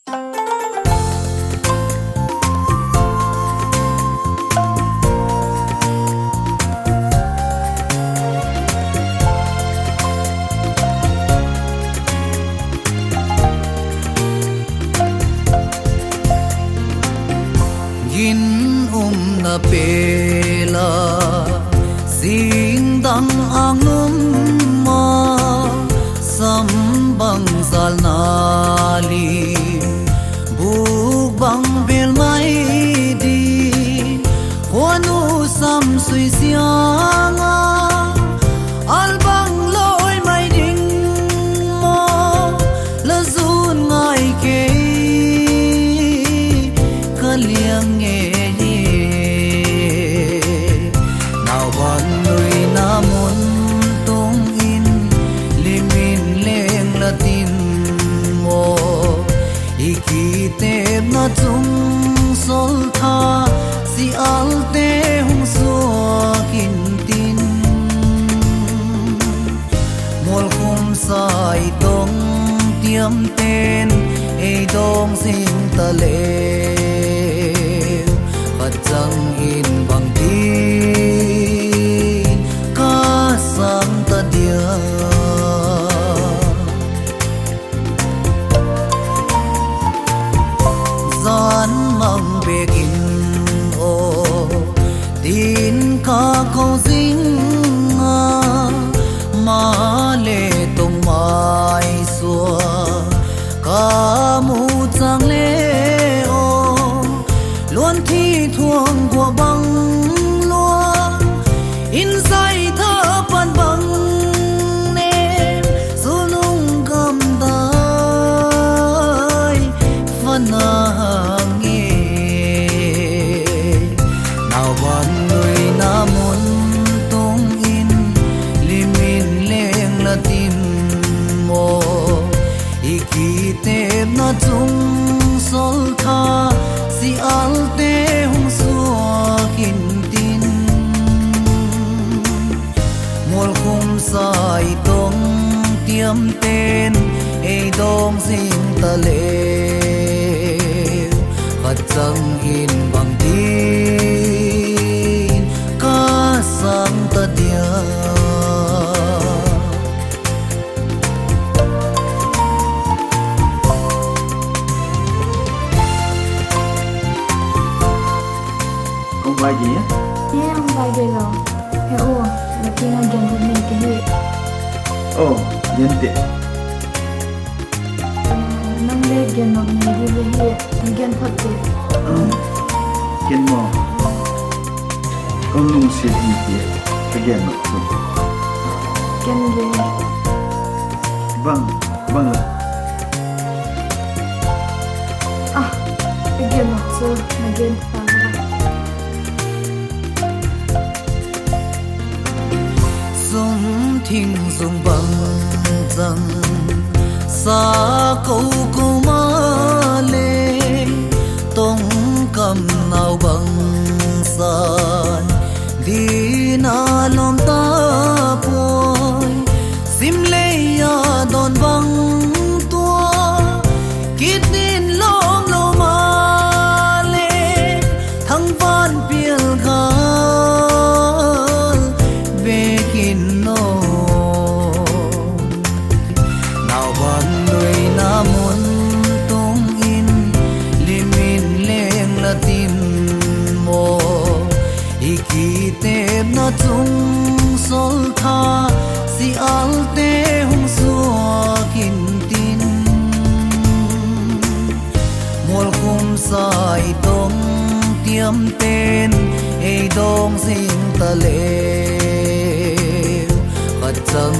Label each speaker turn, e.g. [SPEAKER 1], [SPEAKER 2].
[SPEAKER 1] gin na pela sing dang angum ma sambang zal nali buk bang bel mai di wanu sam sui sianga al bang loi mai ding mo la zun ngai ke kaliang nge nào ban người na mun tung in limin leng la tin mo iki te na chung sol tha si al te hung so kin tin mol khum sai tong tiam ten ei dong sing ta le chang in bang tin ka sang ta dia zan mang begin o tin ka ko ding ma le tong mai xua ka mu chang le luôn thi thuồng của băng luôn in say thơ pan băng nem dù nung cầm tay phân nghe nào ban người na muốn tung in limin leng la tin mo iki tem na chung sol tha si al te hung suwa kin tin mol khum sai tong tiam ten ei dong sing ta le khat chang in bang tin ka sang ta dia
[SPEAKER 2] vai gì á?
[SPEAKER 3] Dạ, ông vai gì rồi? Thế ủa, là khi nào dần một mình cái gì?
[SPEAKER 2] Ồ, dân tiện.
[SPEAKER 3] Nông lê dần một mình đi về hiện, thằng dân thật tiện.
[SPEAKER 2] Kiên mò. Con lùng xịt gì tiện, cái ghen một chút.
[SPEAKER 3] Kiên ghê.
[SPEAKER 2] Vâng, vâng ạ.
[SPEAKER 3] À, cái ghen một chút, mà ghen phá ra.
[SPEAKER 1] dung thinh dung bằng rằng xa câu câu ma lê tông cầm nào bằng sàn đi na lom ta bôi sim lê ya đòn văng tua kít nín lom lo ma lê thăng van piel ga na chung sol tha si al te hung suwa kin tin mol khum sai tong tiam ten ei dong sing ta le khat chang